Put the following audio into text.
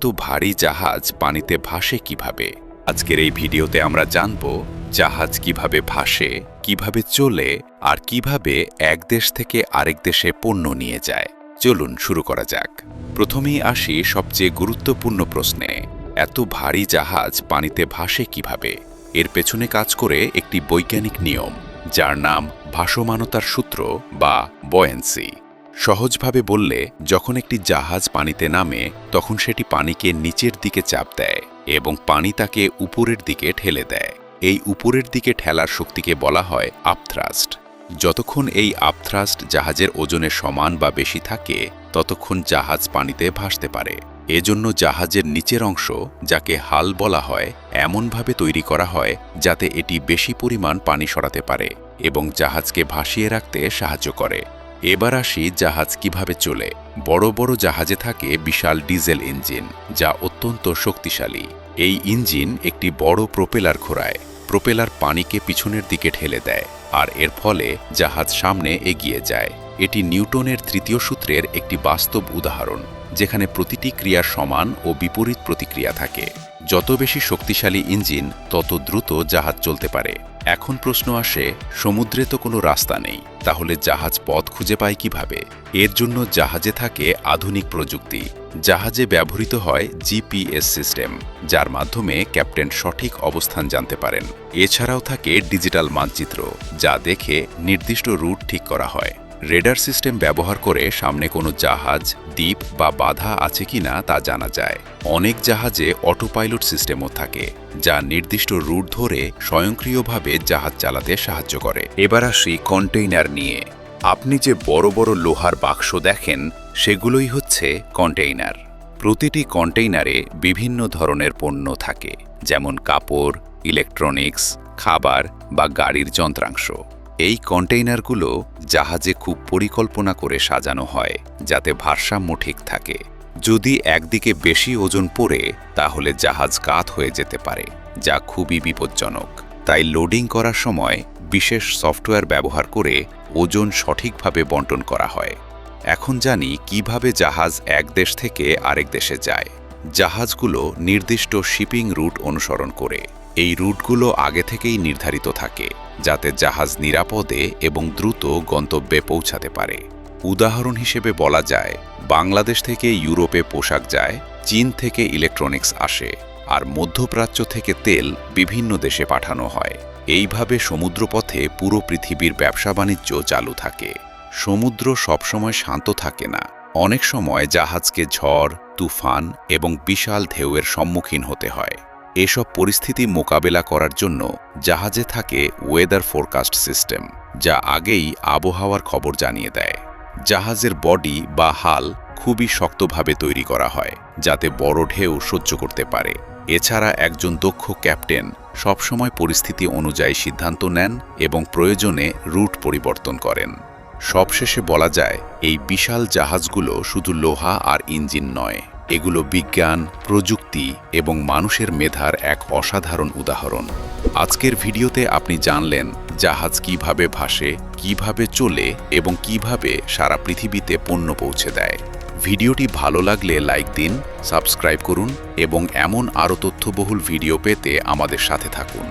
তো ভারী জাহাজ পানিতে ভাসে কিভাবে? আজকের এই ভিডিওতে আমরা জানব জাহাজ কিভাবে ভাসে, কিভাবে চলে আর কিভাবে এক দেশ থেকে আরেক দেশে পণ্য নিয়ে যায়। চলুন শুরু করা যাক। প্রথমেই আসি সবচেয়ে গুরুত্বপূর্ণ প্রশ্নে, এত ভারী জাহাজ পানিতে ভাসে কিভাবে? এর পেছনে কাজ করে একটি বৈজ্ঞানিক নিয়ম, যার নাম ভাসমানতার সূত্র বা বয়েন্সি। সহজভাবে বললে, যখন একটি জাহাজ পানিতে নামে তখন সেটি পানিকে নিচের দিকে চাপ দেয় এবং পানি তাকে উপরের দিকে ঠেলে দেয়। এই উপরের দিকে ঠেলার শক্তিকে বলা হয় আপথ্রাস্ট। যতক্ষণ এই আপথ্রাস্ট জাহাজের ওজনের সমান বা বেশি থাকে ততক্ষণ জাহাজ পানিতে ভাসতে পারে। এজন্য জাহাজের নিচের অংশ, যাকে হাল বলা হয়, এমনভাবে তৈরি করা হয় যাতে এটি বেশি পরিমাণ পানি সরাতে পারে এবং জাহাজকে ভাসিয়ে রাখতে সাহায্য করে। এবার আসি জাহাজ কিভাবে চলে। বড় বড় জাহাজে থাকে বিশাল ডিজেল ইঞ্জিন, যা অত্যন্ত শক্তিশালী। এই ইঞ্জিন একটি বড় প্রোপেলার ঘোরায়। প্রোপেলার পানিকে পিছনের দিকে ঠেলে দেয় আর এর ফলে জাহাজ সামনে এগিয়ে যায়। এটি নিউটনের তৃতীয় সূত্রের একটি বাস্তব উদাহরণ, যেখানে প্রতিটি ক্রিয়ার সমান ও বিপরীত প্রতিক্রিয়া থাকে। যত বেশি শক্তিশালী ইঞ্জিন, তত দ্রুত জাহাজ চলতে পারে। এখন প্রশ্ন আসে, সমুদ্রে তো কোনো রাস্তা নেই, তাহলে জাহাজ পথ খুঁজে পায় কিভাবে? এর জন্য জাহাজে থাকে আধুনিক প্রযুক্তি। জাহাজে ব্যবহৃত হয় জিপিএস সিস্টেম, যার মাধ্যমে ক্যাপ্টেন সঠিক অবস্থান জানতে পারেন। এছাড়াও থাকে ডিজিটাল মানচিত্র, যা দেখে নির্দিষ্ট রুট ঠিক করা হয়। রেডার সিস্টেম ব্যবহার করে সামনে কোনো জাহাজ, দ্বীপ বা বাধা আছে কিনা তা জানা যায়। অনেক জাহাজে অটোপাইলট সিস্টেমও থাকে, যা নির্দিষ্ট রুট ধরে স্বয়ংক্রিয়ভাবে জাহাজ চালাতে সাহায্য করে। এবার আসি কন্টেইনার নিয়ে। আপনি যে বড় বড় লোহার বাক্স দেখেন, সেগুলোই হচ্ছে কন্টেইনার। প্রতিটি কন্টেইনারে বিভিন্ন ধরনের পণ্য থাকে, যেমন কাপড়, ইলেকট্রনিক্স, খাবার বা গাড়ির যন্ত্রাংশ। এই কন্টেইনারগুলো জাহাজে খুব পরিকল্পনা করে সাজানো হয়, যাতে ভারসাম্য ঠিক থাকে। যদি একদিকে বেশি ওজন পড়ে, তাহলে জাহাজ কাত হয়ে যেতে পারে, যা খুবই বিপজ্জনক। তাই লোডিং করার সময় বিশেষ সফটওয়্যার ব্যবহার করে ওজন সঠিকভাবে বণ্টন করা হয়। এখন জানি কিভাবে জাহাজ এক দেশ থেকে আরেক দেশে যায়। জাহাজগুলো নির্দিষ্ট শিপিং রুট অনুসরণ করে। এই রুটগুলো আগে থেকেই নির্ধারিত থাকে, যাতে জাহাজ নিরাপদে এবং দ্রুত গন্তব্যে পৌঁছাতে পারে। উদাহরণ হিসেবে বলা যায়, বাংলাদেশ থেকে ইউরোপে পোশাক যায়, চীন থেকে ইলেকট্রনিক্স আসে, আর মধ্যপ্রাচ্য থেকে তেল বিভিন্ন দেশে পাঠানো হয়। এইভাবে সমুদ্রপথে পুরো পৃথিবীর ব্যবসা বাণিজ্য চালু থাকে। সমুদ্র সবসময় শান্ত থাকে না। অনেক সময় জাহাজকে ঝড়, তুফান এবং বিশাল ঢেউয়ের সম্মুখীন হতে হয়। এসব পরিস্থিতি মোকাবেলা করার জন্য জাহাজে থাকে ওয়েদার ফোরকাস্ট সিস্টেম, যা আগেই আবহাওয়ার খবর জানিয়ে দেয়। জাহাজের বডি বা হাল খুবই শক্তভাবে তৈরি করা হয়, যাতে বড় ঢেউ সহ্য করতে পারে। এছাড়া একজন দক্ষ ক্যাপ্টেন সবসময় পরিস্থিতি অনুযায়ী সিদ্ধান্ত নেন এবং প্রয়োজনে রুট পরিবর্তন করেন। সবশেষে বলা যায়, এই বিশাল জাহাজগুলো শুধু লোহা আর ইঞ্জিন নয়, এগুলো বিজ্ঞান, প্রযুক্তি এবং মানুষের মেধার এক অসাধারণ উদাহরণ। আজকের ভিডিওতে আপনি জানলেন জাহাজ কিভাবে ভাসে, কিভাবে চলে এবং কিভাবে সারা পৃথিবীতে পণ্য পৌঁছে দেয়। ভিডিওটি ভালো লাগলে লাইক দিন, সাবস্ক্রাইব করুন এবং এমন আরও তথ্যবহুল ভিডিও পেতে আমাদের সাথে থাকুন।